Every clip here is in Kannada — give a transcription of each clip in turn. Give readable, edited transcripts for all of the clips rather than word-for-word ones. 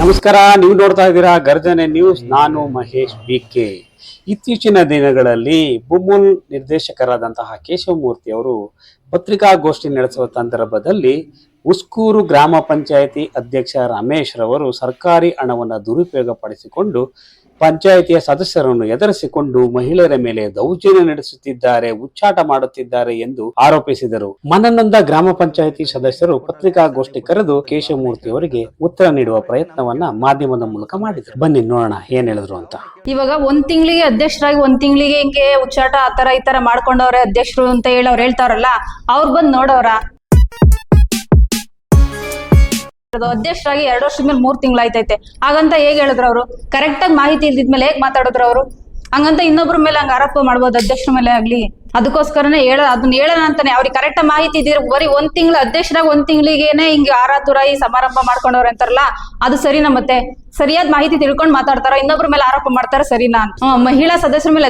ನಮಸ್ಕಾರ, ನೀವು ನೋಡ್ತಾ ಇದ್ದೀರಾ ಗರ್ಜನೆ ನ್ಯೂಸ್. ನಾನು ಮಹೇಶ್ ಬಿಕೆ. ಇತ್ತೀಚಿನ ದಿನಗಳಲ್ಲಿ ಬುಮುಲ್ ನಿರ್ದೇಶಕರಾದಂತಹ ಕೇಶವಮೂರ್ತಿ ಅವರು ಪತ್ರಿಕಾಗೋಷ್ಠಿ ನಡೆಸುವ ಸಂದರ್ಭದಲ್ಲಿ ಉಸ್ಕೂರು ಗ್ರಾಮ ಪಂಚಾಯಿತಿ ಅಧ್ಯಕ್ಷ ರಮೇಶ್ ರವರು ಸರ್ಕಾರಿ ಹಣವನ್ನು ದುರುಪಯೋಗಪಡಿಸಿಕೊಂಡು ಪಂಚಾಯಿತಿಯ ಸದಸ್ಯರನ್ನು ಎದುರಿಸಿಕೊಂಡು ಮಹಿಳೆಯರ ಮೇಲೆ ದೌರ್ಜನ್ಯ ನಡೆಸುತ್ತಿದ್ದಾರೆ, ಹುಚ್ಚಾಟ ಮಾಡುತ್ತಿದ್ದಾರೆ ಎಂದು ಆರೋಪಿಸಿದರು. ಮನನೊಂದ ಗ್ರಾಮ ಪಂಚಾಯಿತಿ ಸದಸ್ಯರು ಪತ್ರಿಕಾಗೋಷ್ಠಿ ಕರೆದು ಕೇಶವಮೂರ್ತಿ ಅವರಿಗೆ ಉತ್ತರ ನೀಡುವ ಪ್ರಯತ್ನವನ್ನ ಮಾಧ್ಯಮದ ಮೂಲಕ ಮಾಡಿದ್ರು. ಬನ್ನಿ ನೋಡೋಣ ಏನ್ ಹೇಳಿದ್ರು ಅಂತ. ಇವಾಗ ಒಂದ್ ತಿಂಗಳಿಗೆ ಅಧ್ಯಕ್ಷರಾಗಿ ಒಂದ್ ತಿಂಗಳಿಗೆ ಹಿಂಗೆ ಹುಚ್ಚಾಟ ಆತರ ಈ ತರ ಮಾಡ್ಕೊಂಡವ್ರೆ ಅಧ್ಯಕ್ಷರು ಅಂತ ಹೇಳಿ ಅವ್ರು ಹೇಳ್ತಾರಲ್ಲ, ಅವ್ರು ಬಂದ್ ನೋಡವ್ರ? ಅಧ್ಯಕ್ಷರಾಗಿ 2 ವರ್ಷದ ಮೇಲೆ 3 ತಿಂಗಳಾಯ್ತೈತೆ. ಹಾಗಂತ ಹೇಗ್ ಹೇಳಿದ್ರು ಅವರು? ಕರೆಕ್ಟ್ ಆಗಿ ಮಾಹಿತಿ ಇಲ್ದಿದ್ಮೇಲೆ ಹೇಗ್ ಮಾತಾಡಿದ್ರು ಅವರು? ಹಂಗಂತ ಇನ್ನೊಬ್ರ ಮೇಲೆ ಹಂಗ ಆರೋಪ ಮಾಡ್ಬೋದು, ಅಧ್ಯಕ್ಷರ ಮೇಲೆ ಆಗ್ಲಿ. ಅದಕ್ಕೋಸ್ಕರನೇ ಅದನ್ನ ಹೇಳೋಣ ಅಂತಾನೆ. ಅವ್ರಿಗೆ ಕರೆಕ್ಟ್ ಮಾಹಿತಿ ಇದ್ದೀರ. ಬರೀ 1 ತಿಂಗಳು ಅಧ್ಯಕ್ಷರಾಗಿ 1 ತಿಂಗಳಿಗೇನೆ ಹಿಂಗೆ ಆರಾತುರಾಯಿ ಸಮಾರಂಭ ಮಾಡ್ಕೊಂಡವ್ರೆ ಅಂತಾರಲ್ಲ, ಅದು ಸರಿನಾ? ಮತ್ತೆ ಸರಿಯಾದ ಮಾಹಿತಿ ತಿಳ್ಕೊಂಡ್ ಮಾತಾಡ್ತಾರ, ಇನ್ನೊಬ್ರ ಮೇಲೆ ಆರೋಪ ಮಾಡ್ತಾರ, ಸರಿನಾ? ಮಹಿಳಾ ಸದಸ್ಯರ ಮೇಲೆ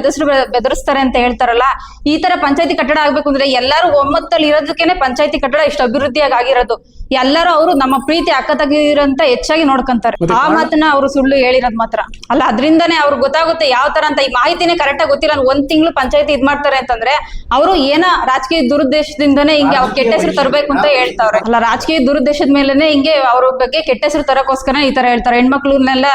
ಬೆದರಿಸ್ತಾರೆ ಅಂತ ಹೇಳ್ತಾರಲ್ಲ. ಈ ತರ ಪಂಚಾಯತಿ ಕಟ್ಟಡ ಆಗ್ಬೇಕು ಅಂದ್ರೆ ಎಲ್ಲಾರು ಒಮ್ಮತ್ತಲ್ಲಿ ಇರೋದಕ್ಕೇನೆ ಪಂಚಾಯತಿ ಕಟ್ಟಡ ಇಷ್ಟು ಅಭಿವೃದ್ಧಿಯಾಗಿ ಆಗಿರೋದು. ಎಲ್ಲರೂ ಅವರು ನಮ್ಮ ಪ್ರೀತಿ ಅಕ್ಕ ತಂಗಿರಂತ ಹೆಚ್ಚಾಗಿ ನೋಡ್ಕೊಂತಾರೆ. ಆ ಮಾತನ್ನ ಅವರು ಸುಳ್ಳು ಹೇಳಿರೋದ್ ಮಾತ್ರ ಅಲ್ಲ. ಅದ್ರಿಂದಾನೇ ಅವ್ರಿಗೆ ಗೊತ್ತಾಗುತ್ತೆ ಯಾವ ತರ ಅಂತ. ಈ ಮಾಹಿತಿನೇ ಕರೆಕ್ಟ್ ಆಗಿ ಗೊತ್ತಿಲ್ಲ. 1 ತಿಂಗಳು ಪಂಚಾಯತಿ ಇದ್ ಮಾಡ್ತಾರೆ ಅಂತಂದ್ರೆ ಅವರು ಏನ ರಾಜಕೀಯ ದುರುದ್ದೇಶದಿಂದನೇ ಹಿಂಗೆ ಅವ್ರ ಕೆಟ್ಟ ಹೆಸರು ತರಬೇಕು ಅಂತ ಹೇಳ್ತಾವ್ರೆ. ಅಲ್ಲ, ರಾಜಕೀಯ ದುರುದ್ದೇಶದ ಮೇಲೆನೆ ಹಿಂಗೆ ಅವ್ರ ಬಗ್ಗೆ ಕೆಟ್ಟ ಹೆಸರು ತರಕೋಸ್ಕರ ಈ ತರ ಹೇಳ್ತಾರೆ. ಹೆಣ್ಮಕ್ಳನ್ನೆಲ್ಲ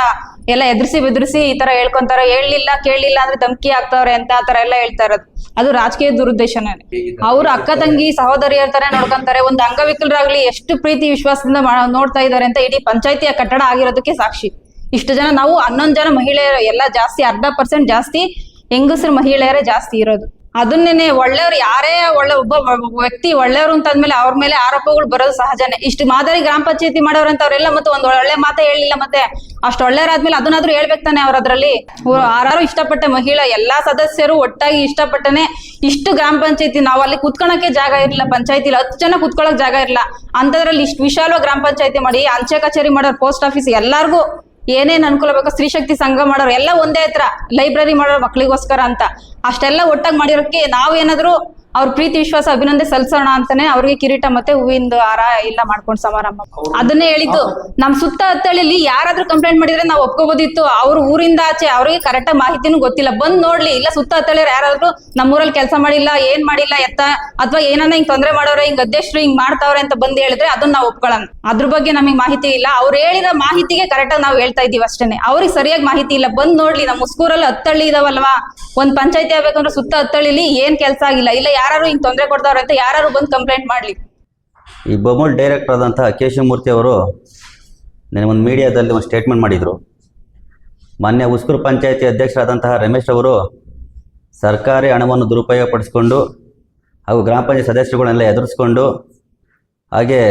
ಎದುರಿಸಿ ಬೆದರಿಸಿ ಈ ತರ ಹೇಳ್ಕೊಂತಾರೆ. ಹೇಳಲಿಲ್ಲ ಕೇಳಲಿಲ್ಲ ಅಂದ್ರೆ ಧಮಕಿ ಆಗ್ತಾವ್ರೆ ಅಂತ ಆ ತರ ಎಲ್ಲ ಹೇಳ್ತಾ ಇರೋದು. ಅದು ರಾಜಕೀಯ ದುರುದ್ದೇಶನೇ. ಅವ್ರು ಅಕ್ಕ ತಂಗಿ ಸಹೋದರಿಯರ ತರ ನೋಡ್ಕೊಂತಾರೆ. ಒಂದು ಅಂಗವಿಕಲರಾಗ್ಲಿ ಎಷ್ಟು ಪ್ರೀತಿ ವಿಶ್ವಾಸದಿಂದ ನೋಡ್ತಾ ಇದಾರೆ ಅಂತ ಇಡೀ ಪಂಚಾಯತಿಯ ಕಟ್ಟಡ ಆಗಿರೋದಕ್ಕೆ ಸಾಕ್ಷಿ. ಇಷ್ಟು ಜನ ನಾವು 11 ಜನ ಮಹಿಳೆಯರು ಎಲ್ಲ ಜಾಸ್ತಿ, 0.5% ಜಾಸ್ತಿ ಹೆಂಗಸರು ಮಹಿಳೆಯರೇ ಜಾಸ್ತಿ ಇರೋದು. ಅದನ್ನೇನೆ ಒಳ್ಳೆಯವ್ರು ಯಾರೇ ಒಬ್ಬ ವ್ಯಕ್ತಿ ಒಳ್ಳೆಯವರು ಅಂತಂದ್ಮೇಲೆ ಅವ್ರ ಮೇಲೆ ಆರೋಪಗಳು ಬರೋದು ಸಹಜನೇ. ಇಷ್ಟು ಮಾದರಿ ಗ್ರಾಮ ಪಂಚಾಯತಿ ಮಾಡೋರಂತ ಅವ್ರೆಲ್ಲ ಮತ್ತೆ ಒಂದ್ ಒಳ್ಳೆ ಮಾತೇ ಹೇಳಿಲ್ಲ. ಮತ್ತೆ ಅಷ್ಟು ಒಳ್ಳೆಯರಾದ್ಮೇಲೆ ಅದನ್ನಾದ್ರೂ ಹೇಳ್ಬೇಕು ತಾನೆ. ಅವ್ರ ಅದ್ರಲ್ಲಿ ಯಾರು ಇಷ್ಟಪಟ್ಟ ಮಹಿಳಾ ಎಲ್ಲಾ ಸದಸ್ಯರು ಒಟ್ಟಾಗಿ ಇಷ್ಟಪಟ್ಟನೆ ಇಷ್ಟು ಗ್ರಾಮ ಪಂಚಾಯತಿ ನಾವು ಅಲ್ಲಿ ಕುತ್ಕೊಳಕ್ಕೆ ಜಾಗ ಇರಲಿಲ್ಲ. ಪಂಚಾಯತಿಲಿ 10 ಜನ ಕುತ್ಕೊಳಕ್ ಜಾಗ ಇರಲ್ಲ. ಅಂತದ್ರಲ್ಲಿ ಇಷ್ಟು ವಿಶಾಲವಾಗಿ ಗ್ರಾಮ ಪಂಚಾಯತಿ ಮಾಡಿ ಅಂಚೆ ಕಚೇರಿ ಮಾಡೋರು, ಪೋಸ್ಟ್ ಆಫೀಸ್, ಎಲ್ಲಾರ್ಗು ಏನೇನ್ ಅನುಕೂಲ ಬೇಕೋ, ಸ್ತ್ರೀ ಶಕ್ತಿ ಸಂಘ ಮಾಡೋರು ಎಲ್ಲ ಒಂದೇ ಹತ್ರ, ಲೈಬ್ರರಿ ಮಾಡೋರು ಮಕ್ಳಿಗೋಸ್ಕರ ಅಂತ ಅಷ್ಟೆಲ್ಲ ಒಟ್ಟಾಗಿ ಮಾಡಿರೋಕ್ಕೆ ನಾವೇನಾದ್ರು ಅವ್ರ ಪ್ರೀತಿ ವಿಶ್ವಾಸ ಅಭಿನಂದನೆ ಸಲ್ಸೋಣ ಅಂತಾನೆ ಅವ್ರಿಗೆ ಕಿರೀಟ ಮತ್ತೆ ಹೂವಿಂದ ಹಾರ ಎಲ್ಲ ಮಾಡ್ಕೊಂಡು ಸಮಾರಂಭ. ಅದನ್ನೇ ಹೇಳಿದ್ದು. ನಮ್ ಸುತ್ತ ಹತ್ತಳಿಲಿ ಯಾರಾದ್ರೂ ಕಂಪ್ಲೇಂಟ್ ಮಾಡಿದ್ರೆ ನಾವು ಒಪ್ಕೋಬೋದಿತ್ತು. ಅವ್ರ ಊರಿಂದ ಆಚೆ ಅವ್ರಿಗೆ ಕರೆಕ್ಟ್ ಮಾಹಿತಿನೂ ಗೊತ್ತಿಲ್ಲ, ಬಂದ್ ನೋಡ್ಲಿ. ಇಲ್ಲ ಸುತ್ತ ಹತ್ತಳಿಯರು ಯಾರಾದ್ರೂ ನಮ್ಮೂರಲ್ಲಿ ಕೆಲಸ ಮಾಡಿಲ್ಲ, ಏನ್ ಮಾಡಿಲ್ಲ ಅಥವಾ ಏನನ್ನ ಹಿಂಗ್ ತೊಂದ್ರೆ ಮಾಡೋರೆ, ಹಿಂಗ್ ಅಧ್ಯಕ್ಷರು ಹಿಂಗ್ ಮಾಡ್ತಾವ್ರೆ ಅಂತ ಬಂದ್ ಹೇಳಿದ್ರೆ ಅದನ್ನ ನಾವು ಒಪ್ಕೊಳ್ಳೋಣ. ಅದ್ರ ಬಗ್ಗೆ ನಮಗೆ ಮಾಹಿತಿ ಇಲ್ಲ. ಅವ್ರು ಹೇಳಿರೋ ಮಾಹಿತಿಗೆ ಕರೆಕ್ಟ್ ಆಗಿ ನಾವು ಹೇಳ್ತಾ ಇದೀವಿ ಅಷ್ಟೇನೆ. ಅವ್ರಿಗೆ ಸರಿಯಾಗಿ ಮಾಹಿತಿ ಇಲ್ಲ. ಬಂದ್ ನೋಡ್ಲಿ. ನಮ್ಮ ಉಸ್ಕೂರಲ್ಲಿ 10 ಹಳ್ಳಿ ಇದಾವಲ್ವಾ, ಒಂದ್ ಪಂಚಾಯತಿ ಆಗ್ಬೇಕಂದ್ರೆ ಸುತ್ತ 10 ಹಳ್ಳಿಲಿ ಏನ್ ಕೆಲಸ ಆಗಿಲ್ಲ, ಇಲ್ಲ ಯಾರು ಹಿಂಗ್ ತೊಂದರೆ ಕೊಡ್ತಾವ್ರೆ ಅಂತ ಯಾರು ಬಂದು ಕಂಪ್ಲೇಂಟ್ ಮಾಡ್ಲಿ. ಈ ಬೊಮ್ಮಲ್ ಡೈರೆಕ್ಟರ್ ಆದಂತಹ ಕೇಶವಮೂರ್ತಿ ಅವರು ನನಗೆ ಒಂದು ಮೀಡಿಯಾದಲ್ಲಿ ಒಂದು ಸ್ಟೇಟ್ಮೆಂಟ್ ಮಾಡಿದರು. ಮಾನ್ಯ ಉಸ್ಕೂರು ಪಂಚಾಯತಿ ಅಧ್ಯಕ್ಷರಾದಂತಹ ರಮೇಶ್ ಅವರು ಸರ್ಕಾರಿ ಹಣವನ್ನು ದುರುಪಯೋಗಪಡಿಸಿಕೊಂಡು ಹಾಗೂ ಗ್ರಾಮ ಪಂಚಾಯತ್ ಸದಸ್ಯರುಗಳನ್ನೆಲ್ಲ ಎದುರಿಸ್ಕೊಂಡು, ಹಾಗೆ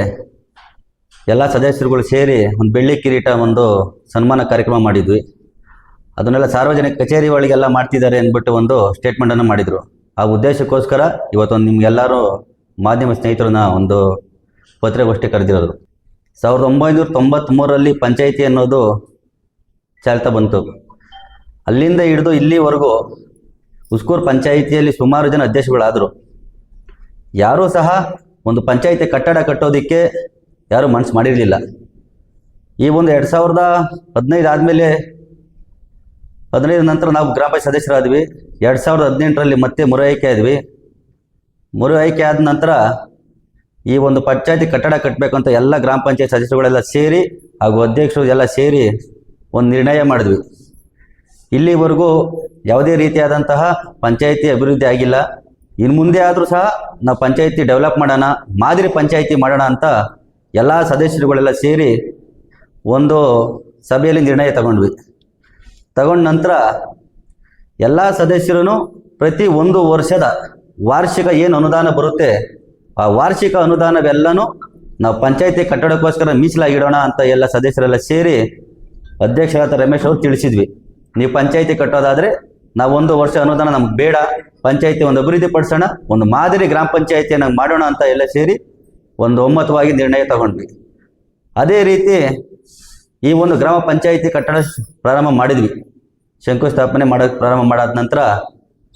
ಎಲ್ಲ ಸದಸ್ಯರುಗಳು ಸೇರಿ ಒಂದು ಬೆಳ್ಳಿ ಕಿರೀಟ ಒಂದು ಸನ್ಮಾನ ಕಾರ್ಯಕ್ರಮ ಮಾಡಿದ್ವಿ. ಅದನ್ನೆಲ್ಲ ಸಾರ್ವಜನಿಕ ಕಚೇರಿ ಒಳಗೆಲ್ಲ ಮಾಡ್ತಿದ್ದಾರೆ ಅಂದ್ಬಿಟ್ಟು ಒಂದು ಸ್ಟೇಟ್ಮೆಂಟನ್ನು ಮಾಡಿದರು. ಆ ಉದ್ದೇಶಕ್ಕೋಸ್ಕರ ಇವತ್ತೊಂದು ನಿಮಗೆಲ್ಲರೂ ಮಾಧ್ಯಮ ಸ್ನೇಹಿತರನ್ನ ಒಂದು ಪತ್ರಿಕಾಗೋಷ್ಠಿ ಕರೆದಿರೋದು. 1993ರಲ್ಲಿ ಪಂಚಾಯಿತಿ ಅನ್ನೋದು ಚಾಲ್ತಾ ಬಂತು. ಅಲ್ಲಿಂದ ಹಿಡಿದು ಇಲ್ಲಿವರೆಗೂ ಉಸ್ಕೂರು ಪಂಚಾಯಿತಿಯಲ್ಲಿ ಸುಮಾರು ಜನ ಅಧ್ಯಕ್ಷರುಗಳಾದರು. ಯಾರೂ ಸಹ ಒಂದು ಪಂಚಾಯಿತಿ ಕಟ್ಟಡ ಕಟ್ಟೋದಕ್ಕೆ ಯಾರೂ ಮನಸ್ಸು ಮಾಡಿರಲಿಲ್ಲ. ಈ ಒಂದು 2015 ಆದಮೇಲೆ 15 ನಂತರ ನಾವು ಗ್ರಾಮ ಪಂಚಾಯತ್ ಸದಸ್ಯರಾದ್ವಿ. 2018ರಲ್ಲಿ ಮತ್ತೆ ಮರು ಆಯ್ಕೆ ಆದ್ವಿ. ಮರು ಆಯ್ಕೆ ಆದ ನಂತರ ಈ ಒಂದು ಪಂಚಾಯತಿ ಕಟ್ಟಡ ಕಟ್ಟಬೇಕಂತ ಎಲ್ಲ ಗ್ರಾಮ ಪಂಚಾಯತ್ ಸದಸ್ಯರುಗಳೆಲ್ಲ ಸೇರಿ ಹಾಗೂ ಅಧ್ಯಕ್ಷರು ಎಲ್ಲ ಸೇರಿ ಒಂದು ನಿರ್ಣಯ ಮಾಡಿದ್ವಿ. ಇಲ್ಲಿವರೆಗೂ ಯಾವುದೇ ರೀತಿಯಾದಂತಹ ಪಂಚಾಯತಿ ಅಭಿವೃದ್ಧಿ ಆಗಿಲ್ಲ. ಇನ್ನು ಮುಂದೆ ಆದರೂ ಸಹ ನಾವು ಪಂಚಾಯತಿ ಡೆವಲಪ್ ಮಾಡೋಣ, ಮಾದರಿ ಪಂಚಾಯತಿ ಮಾಡೋಣ ಅಂತ ಎಲ್ಲ ಸದಸ್ಯರುಗಳೆಲ್ಲ ಸೇರಿ ಒಂದು ಸಭೆಯಲ್ಲಿ ನಿರ್ಣಯ ತಗೊಂಡ ನಂತರ ಎಲ್ಲ ಸದಸ್ಯರು ಪ್ರತಿ 1 ವರ್ಷದ ವಾರ್ಷಿಕ ಏನು ಅನುದಾನ ಬರುತ್ತೆ ಆ ವಾರ್ಷಿಕ ಅನುದಾನವೆಲ್ಲನೂ ನಾವು ಪಂಚಾಯತಿ ಕಟ್ಟಡಕ್ಕೋಸ್ಕರ ಮೀಸಲಾಗಿಡೋಣ ಅಂತ ಎಲ್ಲ ಸದಸ್ಯರೆಲ್ಲ ಸೇರಿ ಅಧ್ಯಕ್ಷರಾದ ರಮೇಶ್ ಅವರು ತಿಳಿಸಿದ್ವಿ. ನೀವು ಪಂಚಾಯತಿ ಕಟ್ಟೋದಾದರೆ ನಾವು 1 ವರ್ಷ ಅನುದಾನ ನಮ್ಗೆ ಬೇಡ, ಪಂಚಾಯತಿ ಒಂದು ಅಭಿವೃದ್ಧಿ ಪಡಿಸೋಣ, ಒಂದು ಮಾದರಿ ಗ್ರಾಮ ಪಂಚಾಯತಿಯನ್ನು ಮಾಡೋಣ ಅಂತ ಎಲ್ಲ ಸೇರಿ ಒಂದು ಒಮ್ಮತವಾಗಿ ನಿರ್ಣಯ ತಗೊಂಡ್ವಿ. ಅದೇ ರೀತಿ ಈ ಒಂದು ಗ್ರಾಮ ಪಂಚಾಯಿತಿ ಕಟ್ಟಡ ಪ್ರಾರಂಭ ಮಾಡಿದ್ವಿ. ಶಂಕುಸ್ಥಾಪನೆ ಮಾಡೋಕ್ಕೆ ಪ್ರಾರಂಭ ಮಾಡಾದ ನಂತರ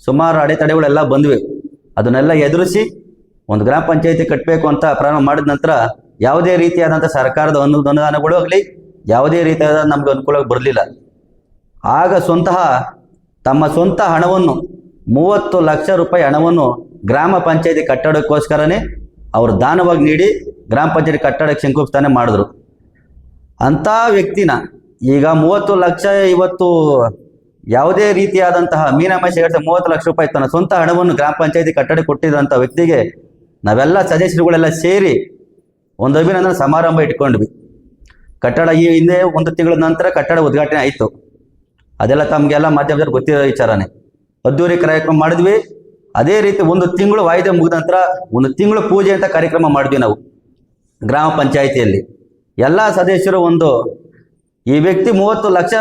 ಸುಮಾರು ಅಡೆತಡೆಗಳೆಲ್ಲ ಬಂದ್ವಿ. ಅದನ್ನೆಲ್ಲ ಎದುರಿಸಿ ಒಂದು ಗ್ರಾಮ ಪಂಚಾಯಿತಿ ಕಟ್ಟಬೇಕು ಅಂತ ಪ್ರಾರಂಭ ಮಾಡಿದ ನಂತರ ಯಾವುದೇ ರೀತಿಯಾದಂಥ ಸರ್ಕಾರದ ಅನುದಾನಗಳು ಆಗಲಿ ಯಾವುದೇ ರೀತಿಯಾದ ನಮ್ಗೆ ಅನುಕೂಲ ಬರಲಿಲ್ಲ. ಆಗ ತಮ್ಮ ಸ್ವಂತ ಹಣವನ್ನು 30 ಲಕ್ಷ ರೂಪಾಯಿ ಹಣವನ್ನು ಗ್ರಾಮ ಪಂಚಾಯತಿ ಕಟ್ಟಡಕ್ಕೋಸ್ಕರನೇ ಅವರು ದಾನವಾಗಿ ನೀಡಿ ಗ್ರಾಮ ಪಂಚಾಯತಿ ಕಟ್ಟಡಕ್ಕೆ ಶಂಕುಸ್ಥಾಪನೆ ಮಾಡಿದ್ರು. ಅಂಥ ವ್ಯಕ್ತಿನ ಈಗ 30 ಲಕ್ಷ ಇವತ್ತು ಯಾವುದೇ ರೀತಿಯಾದಂತಹ ಮೀನಾಮೇಷ 30 ಲಕ್ಷ ರೂಪಾಯಿ ತನ್ನ ಸ್ವಂತ ಹಣವನ್ನು ಗ್ರಾಮ ಪಂಚಾಯತಿ ಕಟ್ಟಡ ಕೊಟ್ಟಿದ್ದಂಥ ವ್ಯಕ್ತಿಗೆ ನಾವೆಲ್ಲ ಸದಸ್ಯರುಗಳೆಲ್ಲ ಸೇರಿ ಒಂದು ಅಭಿನಂದನಾ ಸಮಾರಂಭ ಇಟ್ಕೊಂಡ್ವಿ. ಕಟ್ಟಡ ಈ ಹಿಂದೆ 1 ತಿಂಗಳ ನಂತರ ಕಟ್ಟಡ ಉದ್ಘಾಟನೆ ಆಯಿತು. ಅದೆಲ್ಲ ತಮಗೆಲ್ಲ ಮಾಧ್ಯಮದಲ್ಲಿ ಗೊತ್ತಿರೋ ವಿಚಾರನೇ. ಅದ್ದೂರಿ ಕಾರ್ಯಕ್ರಮ ಮಾಡಿದ್ವಿ. ಅದೇ ರೀತಿ 1 ತಿಂಗಳು ವಾಯ್ದೆ ಮುಗಿದ ನಂತರ 1 ತಿಂಗಳು ಪೂಜೆ ಅಂತ ಕಾರ್ಯಕ್ರಮ ಮಾಡಿದ್ವಿ ನಾವು ಗ್ರಾಮ ಪಂಚಾಯಿತಿಯಲ್ಲಿ. ಎಲ್ಲ ಸದಸ್ಯರು ಈ ವ್ಯಕ್ತಿ 30 ಲಕ್ಷ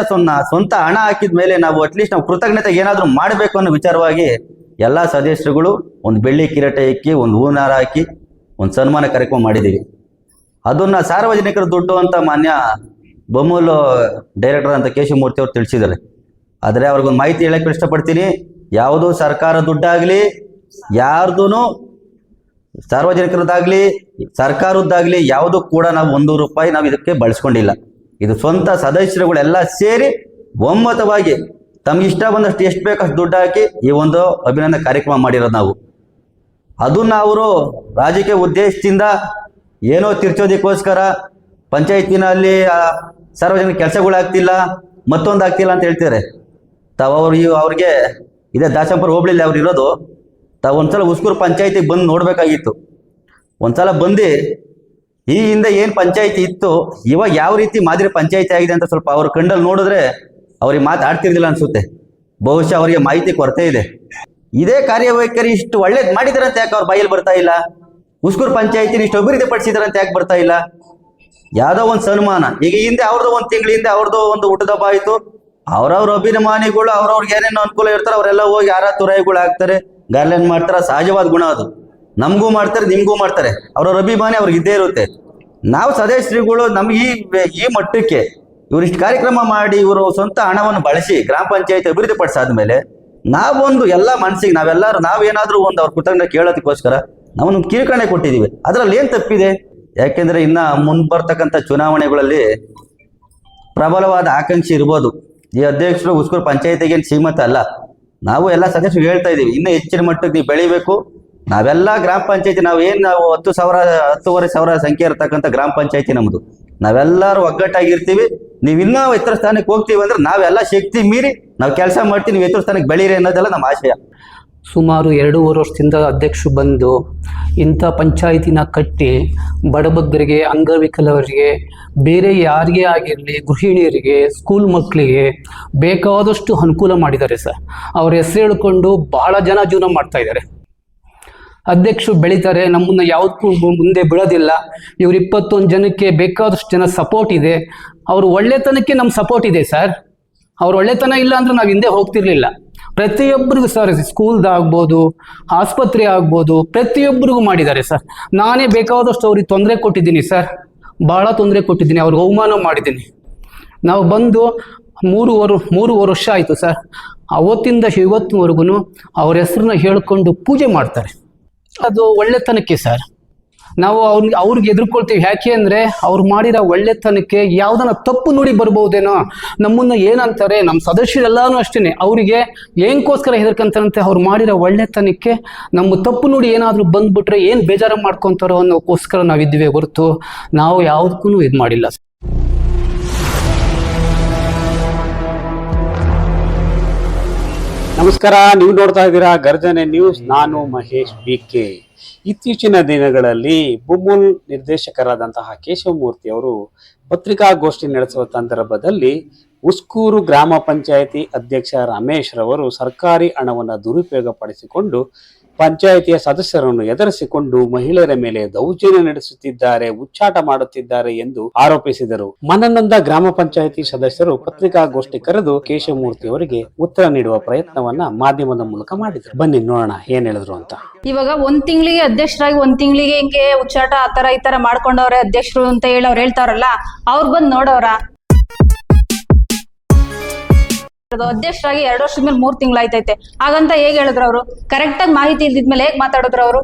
ಸ್ವಂತ ಹಣ ಹಾಕಿದ ಮೇಲೆ ನಾವು ಅಟ್ಲೀಸ್ಟ್ ನಾವು ಕೃತಜ್ಞತೆ ಏನಾದರೂ ಮಾಡಬೇಕು ಅನ್ನೋ ವಿಚಾರವಾಗಿ ಎಲ್ಲ ಸದಸ್ಯರುಗಳು ಒಂದು ಬೆಳ್ಳಿ ಕಿರೀಟ ಇಕ್ಕಿ, ಒಂದು ಹೂನಾರ ಹಾಕಿ ಒಂದು ಸನ್ಮಾನ ಕಾರ್ಯಕ್ರಮ ಮಾಡಿದ್ದೀವಿ. ಅದನ್ನು ಸಾರ್ವಜನಿಕರ ದುಡ್ಡು ಅಂತ ಮಾನ್ಯ ಬೊಮ್ಮೂಲು ಡೈರೆಕ್ಟರ್ ಅಂತ ಕೇಶವಮೂರ್ತಿ ಅವರು ತಿಳಿಸಿದ್ದಾರೆ. ಆದರೆ ಅವ್ರಿಗೊಂದು ಮಾಹಿತಿ ಹೇಳಕ್ಕೆ ಇಷ್ಟಪಡ್ತೀನಿ. ಯಾವುದೂ ಸರ್ಕಾರ ದುಡ್ಡಾಗಲಿ, ಯಾರ್ದೂ ಸಾರ್ವಜನಿಕರದ್ದಾಗಲಿ ಸರ್ಕಾರದ್ದಾಗಲಿ ಯಾವುದೂ ಕೂಡ ನಾವು 1 ರೂಪಾಯಿ ನಾವು ಇದಕ್ಕೆ ಬಳಸ್ಕೊಂಡಿಲ್ಲ. ಇದು ಸ್ವಂತ ಸದಸ್ಯರುಗಳೆಲ್ಲ ಸೇರಿ ಒಮ್ಮತವಾಗಿ ತಮ್ಗೆ ಇಷ್ಟ ಬಂದಷ್ಟು ಎಷ್ಟು ಬೇಕಷ್ಟು ದುಡ್ಡು ಹಾಕಿ ಈ ಒಂದು ಅಭಿನಂದನೆ ಕಾರ್ಯಕ್ರಮ ಮಾಡಿರೋದು ನಾವು. ಅದನ್ನ ಅವರು ರಾಜಕೀಯ ಉದ್ದೇಶದಿಂದ ಏನೋ ತಿರ್ಚೋದಕ್ಕೋಸ್ಕರ ಪಂಚಾಯತಿನಲ್ಲಿ ಸಾರ್ವಜನಿಕ ಕೆಲಸಗಳಾಗ್ತಿಲ್ಲ, ಮತ್ತೊಂದು ಆಗ್ತಿಲ್ಲ ಅಂತ ಹೇಳ್ತಾರೆ. ಅವ್ರಿಗೆ ಇದೇ ದಾಸಂಪುರ ಹೋಬಳಿಲಿ ಅವ್ರು ಇರೋದು. ಒಂದ್ಸಲ ಉಸ್ಕೂರು ಪಂಚಾಯತಿಗೆ ಬಂದು ನೋಡ್ಬೇಕಾಗಿತ್ತು. ಒಂದ್ಸಲ ಬಂದು ಈ ಹಿಂದೆ ಏನು ಪಂಚಾಯತಿ ಇತ್ತು, ಇವಾಗ ಯಾವ ರೀತಿ ಮಾದರಿ ಪಂಚಾಯತಿ ಆಗಿದೆ ಅಂತ ಸ್ವಲ್ಪ ಅವ್ರ ಕಂಡಲ್ಲಿ ನೋಡಿದ್ರೆ ಅವ್ರಿಗೆ ಮಾತಾಡ್ತಿರ್ಲಿಲ್ಲ ಅನ್ಸುತ್ತೆ. ಬಹುಶಃ ಅವರಿಗೆ ಮಾಹಿತಿ ಕೊರತೆ ಇದೆ. ಇದೇ ಕಾರ್ಯವೈಖರಿ ಇಷ್ಟು ಒಳ್ಳೇದು ಮಾಡಿದಾರೆ ಅಂತ ಯಾಕೆ ಅವ್ರ ಬಾಯಲ್ಲಿ ಬರ್ತಾ ಇಲ್ಲ? ಉಸ್ಕೂರು ಪಂಚಾಯತಿನ ಇಷ್ಟು ಅಭಿವೃದ್ಧಿ ಪಡಿಸಿದಾರೆ ಅಂತ ಯಾಕೆ ಬರ್ತಾ ಇಲ್ಲ? ಯಾವುದೋ ಒಂದು ಸನ್ಮಾನ, ಈಗ ಹಿಂದೆ ಅವ್ರದ್ದು 1 ತಿಂಗಳ ಹಿಂದೆ ಅವ್ರದ್ದು ಒಂದು ಊಟದಬ್ಬ ಆಯಿತು. ಅವ್ರವ್ರ ಅಭಿಮಾನಿಗಳು ಅವ್ರವ್ರಿಗೆ ಏನೇನೋ ಅನುಕೂಲ ಇರ್ತಾರೆ ಅವರೆಲ್ಲ ಹೋಗಿ ಯಾರ ತುರಾಯಿಗಳು ಹಾಕ್ತಾರೆ, ಗಾರ್ಲೆನ್ ಮಾಡ್ತಾರೆ. ಸಹಜವಾದ ಗುಣ ಅದು. ನಮಗೂ ಮಾಡ್ತಾರೆ, ನಿಮಗೂ ಮಾಡ್ತಾರೆ. ಅವ್ರವ್ರ ಅಭಿಮಾನಿ ಅವ್ರಿಗೆ ಇದ್ದೇ ಇರುತ್ತೆ. ನಾವು ಸದಸ್ಯರುಗಳು ನಮ್ಗೆ ಈ ಮಟ್ಟಕ್ಕೆ ಇವ್ರಿಷ್ಟು ಕಾರ್ಯಕ್ರಮ ಮಾಡಿ ಇವರು ಸ್ವಂತ ಹಣವನ್ನು ಬಳಸಿ ಗ್ರಾಮ ಪಂಚಾಯತಿ ಅಭಿವೃದ್ಧಿ ಪಡಿಸಾದ್ಮೇಲೆ ನಾವೊಂದು ಎಲ್ಲ ಮನಸ್ಸಿಗೆ ನಾವೇನಾದ್ರೂ ಒಂದು ಅವ್ರ ಕೃತಜ್ಞತೆ ಕೇಳೋದಕ್ಕೋಸ್ಕರ ನಾವೊಂದು ಕಿರುಕಣೆ ಕೊಟ್ಟಿದ್ದೀವಿ. ಅದರಲ್ಲಿ ಏನು ತಪ್ಪಿದೆ? ಯಾಕೆಂದ್ರೆ ಇನ್ನ ಮುಂಬರ್ತಕ್ಕಂಥ ಚುನಾವಣೆಗಳಲ್ಲಿ ಪ್ರಬಲವಾದ ಆಕಾಂಕ್ಷೆ ಇರ್ಬೋದು. ಈ ಅಧ್ಯಕ್ಷರು ಉಸ್ಕೂರು ಪಂಚಾಯತಿಗೆ ಸೀಮಿತ ಅಲ್ಲ. ನಾವು ಎಲ್ಲ ಸದಸ್ಯರು ಹೇಳ್ತಾ ಇದ್ದೀವಿ, ಇನ್ನೂ ಹೆಚ್ಚಿನ ಮಟ್ಟಕ್ಕೆ ನೀವು ಬೆಳಿಬೇಕು. ನಾವೆಲ್ಲ ಗ್ರಾಮ ಪಂಚಾಯತಿ ನಾವು 10,000 ಸಂಖ್ಯೆ ಇರತಕ್ಕಂಥ ಗ್ರಾಮ ಪಂಚಾಯತಿ ನಮ್ಮದು. ನಾವೆಲ್ಲರೂ ಒಗ್ಗಟ್ಟಾಗಿರ್ತೀವಿ. ನೀವು ಇನ್ನೂ ಎತ್ತರ ಸ್ಥಾನಕ್ಕೆ ಹೋಗ್ತೀವಿ ಅಂದ್ರೆ ನಾವೆಲ್ಲ ಶಕ್ತಿ ಮೀರಿ ನಾವು ಕೆಲಸ ಮಾಡ್ತೀವಿ. ನೀವು ಎತ್ತರ ಸ್ಥಾನಕ್ಕೆ ಬೆಳೀರಿ ಅನ್ನೋದೆಲ್ಲ ನಮ್ಮ ಆಶಯ. ಸುಮಾರು 2.5 ವರ್ಷದಿಂದ ಅಧ್ಯಕ್ಷರು ಬಂದು ಇಂಥ ಪಂಚಾಯಿತಿನ ಕಟ್ಟಿ ಬಡಬಗ್ಗರಿಗೆ, ಅಂಗವಿಕಲರಿಗೆ, ಬೇರೆ ಯಾರಿಗೇ ಆಗಿರಲಿ, ಗೃಹಿಣಿಯರಿಗೆ, ಸ್ಕೂಲ್ ಮಕ್ಕಳಿಗೆ ಬೇಕಾದಷ್ಟು ಅನುಕೂಲ ಮಾಡಿದ್ದಾರೆ ಸರ್. ಅವ್ರ ಹೆಸರು ಹೇಳ್ಕೊಂಡು ಬಹಳ ಜನ ಜೀವನ ಮಾಡ್ತಾ ಇದ್ದಾರೆ. ಅಧ್ಯಕ್ಷರು ಬೆಳೀತಾರೆ, ನಮ್ಮನ್ನು ಯಾವುದಕ್ಕೂ ಮುಂದೆ ಬಿಡೋದಿಲ್ಲ. ಇವ್ರು 21 ಜನಕ್ಕೆ ಬೇಕಾದಷ್ಟು ಜನ ಸಪೋರ್ಟ್ ಇದೆ. ಅವ್ರ ಒಳ್ಳೆತನಕ್ಕೆ ನಮ್ಮ ಸಪೋರ್ಟ್ ಇದೆ ಸರ್. ಅವ್ರ ಒಳ್ಳೆತನ ಇಲ್ಲ ಅಂದ್ರೆ ನಾವು ಹಿಂದೆ ಹೋಗ್ತಿರ್ಲಿಲ್ಲ. ಪ್ರತಿಯೊಬ್ಬರಿಗೂ ಸರ್, ಸ್ಕೂಲ್ದಾಗ್ಬೋದು, ಆಸ್ಪತ್ರೆ ಆಗ್ಬೋದು, ಪ್ರತಿಯೊಬ್ಬರಿಗೂ ಮಾಡಿದ್ದಾರೆ ಸರ್. ನಾನೇ ಬೇಕಾದಷ್ಟು ಅವ್ರಿಗೆ ತೊಂದರೆ ಕೊಟ್ಟಿದ್ದೀನಿ ಸರ್, ಭಾಳ ತೊಂದರೆ ಕೊಟ್ಟಿದ್ದೀನಿ, ಅವ್ರಿಗೆ ಅವಮಾನ ಮಾಡಿದ್ದೀನಿ. ನಾವು ಬಂದು 3 ವರ್ಷ ಆಯಿತು ಸರ್. ಅವತ್ತಿಂದ ಇವತ್ತಿನವರೆಗೂ ಅವ್ರ ಹೆಸರನ್ನ ಹೇಳ್ಕೊಂಡು ಪೂಜೆ ಮಾಡ್ತಾರೆ. ಅದು ಒಳ್ಳೆತನಕ್ಕೆ ಸರ್. ನಾವು ಅವ್ರಿಗೆ ಎದುರ್ಕೊಳ್ತೀವಿ. ಯಾಕೆ ಅಂದರೆ ಅವ್ರು ಮಾಡಿರೋ ಒಳ್ಳೆತನಕ್ಕೆ ಯಾವುದನ್ನ ತಪ್ಪು ನುಡಿ ಬರ್ಬೋದೇನೋ, ನಮ್ಮನ್ನು ಏನಂತಾರೆ, ನಮ್ಮ ಸದಸ್ಯರೆಲ್ಲನೂ ಅಷ್ಟೇ ಅವರಿಗೆ ಏನಕ್ಕೋಸ್ಕರ ಹೆದರ್ಕಂತಾರಂತೆ, ಅವ್ರು ಮಾಡಿರೋ ಒಳ್ಳೆತನಕ್ಕೆ ನಮ್ಮ ತಪ್ಪು ನುಡಿ ಏನಾದರೂ ಬಂದ್ಬಿಟ್ರೆ ಏನು ಬೇಜಾರು ಮಾಡ್ಕೊತಾರೋ ಅನ್ನೋಕ್ಕೋಸ್ಕರ ನಾವಿದ್ವಿ ಹೊರತು ನಾವು ಯಾವುದಕ್ಕೂ ಇದು ಮಾಡಿಲ್ಲ. ನಮಸ್ಕಾರ, ನೀವು ನೋಡ್ತಾ ಇದ್ದೀರಾ ಗರ್ಜನೆ ನ್ಯೂಸ್. ನಾನು ಮಹೇಶ್ BK. ಇತ್ತೀಚಿನ ದಿನಗಳಲ್ಲಿ ಬುಮುಲ್ ನಿರ್ದೇಶಕರಾದಂತಹ ಕೇಶವಮೂರ್ತಿ ಅವರು ಪತ್ರಿಕಾಗೋಷ್ಠಿ ನಡೆಸುವ ಸಂದರ್ಭದಲ್ಲಿ ಉಸ್ಕೂರು ಗ್ರಾಮ ಪಂಚಾಯಿತಿ ಅಧ್ಯಕ್ಷ ರಮೇಶ್ ರವರು ಸರ್ಕಾರಿ ಹಣವನ್ನು ದುರುಪಯೋಗ ಪಡಿಸಿಕೊಂಡು ಪಂಚಾಯಿತಿಯ ಸದಸ್ಯರನ್ನು ಎದುರಿಸಿಕೊಂಡು ಮಹಿಳೆಯರ ಮೇಲೆ ದೌರ್ಜನ್ಯ ನಡೆಸುತ್ತಿದ್ದಾರೆ, ಹುಚ್ಚಾಟ ಮಾಡುತ್ತಿದ್ದಾರೆ ಎಂದು ಆರೋಪಿಸಿದರು. ಮನನೊಂದ ಗ್ರಾಮ ಪಂಚಾಯಿತಿ ಸದಸ್ಯರು ಪತ್ರಿಕಾಗೋಷ್ಠಿ ಕರೆದು ಕೇಶವಮೂರ್ತಿ ಅವರಿಗೆ ಉತ್ತರ ನೀಡುವ ಪ್ರಯತ್ನವನ್ನ ಮಾಧ್ಯಮದ ಮೂಲಕ ಮಾಡಿದರು. ಬನ್ನಿ ನೋಡೋಣ ಏನ್ ಹೇಳಿದ್ರು ಅಂತ. ಇವಾಗ 1 ತಿಂಗಳಿಗೆ ಅಧ್ಯಕ್ಷರಾಗಿ 1 ತಿಂಗಳಿಗೆ ಹಿಂಗೆ ಹುಚ್ಚಾಟ ಆತರ ಈ ತರ ಮಾಡ್ಕೊಂಡವ್ರೆ ಅಧ್ಯಕ್ಷರು ಅಂತ ಹೇಳಿ ಅವ್ರು ಹೇಳ್ತಾರಲ್ಲ, ಅವ್ರು ಬಂದ್ ನೋಡವ್ರ? ಅಧ್ಯಕ್ಷರಾಗಿ 2 ವರ್ಷದ ಮೇಲೆ 3 ತಿಂಗಳು ಆಯ್ತೈತೆ. ಹಾಗಂತ ಹೇಗೆ ಹೇಳಿದ್ರು ಅವರು? ಕರೆಕ್ಟ್ ಆಗಿ ಮಾಹಿತಿ ಇಲ್ದಿದ್ಮೇಲೆ ಹೇಗ್ ಮಾತಾಡಿದ್ರು ಅವರು?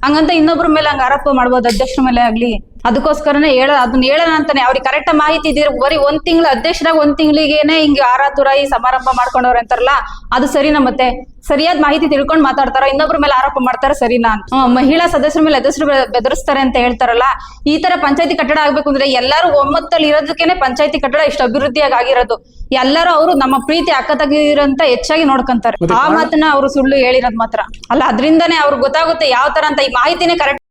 ಹಂಗಂತ ಇನ್ನೊಬ್ರ ಮೇಲೆ ಹಂಗ ಆರೋಪ ಮಾಡ್ಬೋದು ಅಧ್ಯಕ್ಷರ ಮೇಲೆ ಆಗ್ಲಿ. ಅದಕ್ಕೋಸ್ಕರನೇ ಅದನ್ನ ಹೇಳೋಣ ಅಂತಾನೆ ಅವ್ರಿಗೆ ಕರೆಕ್ಟ್ ಮಾಹಿತಿ ಇದ್ದೀರ. ಬರೀ ಒಂದ್ ತಿಂಗಳು ಅಧ್ಯಕ್ಷರಾಗ ಒಂದ್ ತಿಂಗಳಿಗೇನೆ ಹಿಂಗೆ ಆರಾತುರಾಯಿ ಸಮಾರಂಭ ಮಾಡ್ಕೊಂಡವ್ರ ಅಂತಾರಲ್ಲ, ಅದು ಸರಿನಾ? ಮತ್ತೆ ಸರಿಯಾದ ಮಾಹಿತಿ ತಿಳ್ಕೊಂಡ್ ಮಾತಾಡ್ತಾರ, ಇನ್ನೊಬ್ರ ಮೇಲೆ ಆರೋಪ ಮಾಡ್ತಾರ, ಸರಿನಾ? ಮಹಿಳಾ ಸದಸ್ಯರ ಮೇಲೆ ಬೆದರಿಸ್ತಾರೆ ಅಂತ ಹೇಳ್ತಾರಲ್ಲ, ಈ ತರ ಪಂಚಾಯತಿ ಕಟ್ಟಡ ಆಗ್ಬೇಕು ಅಂದ್ರೆ ಎಲ್ಲರೂ ಒಮ್ಮತ್ತಲ್ಲಿ ಇರೋದಕ್ಕೇನೆ ಪಂಚಾಯತಿ ಕಟ್ಟಡ ಇಷ್ಟು ಅಭಿವೃದ್ಧಿಯಾಗಿ ಆಗಿರೋದು. ಎಲ್ಲರೂ ಅವರು ನಮ್ಮ ಪ್ರೀತಿ ಅಕ್ಕ ತಂಗಿರಂತ ಹೆಚ್ಚಾಗಿ ನೋಡ್ಕೊಂತಾರೆ. ಆ ಮಾತನ್ನ ಅವರು ಸುಳ್ಳು ಹೇಳಿರೋದ್ ಮಾತ್ರ ಅಲ್ಲ, ಅದ್ರಿಂದಾನೇ ಅವ್ರಿಗೆ ಗೊತ್ತಾಗುತ್ತೆ ಯಾವ ತರ ಅಂತ. ಈ ಮಾಹಿತಿನೇ ಕರೆಕ್ಟ್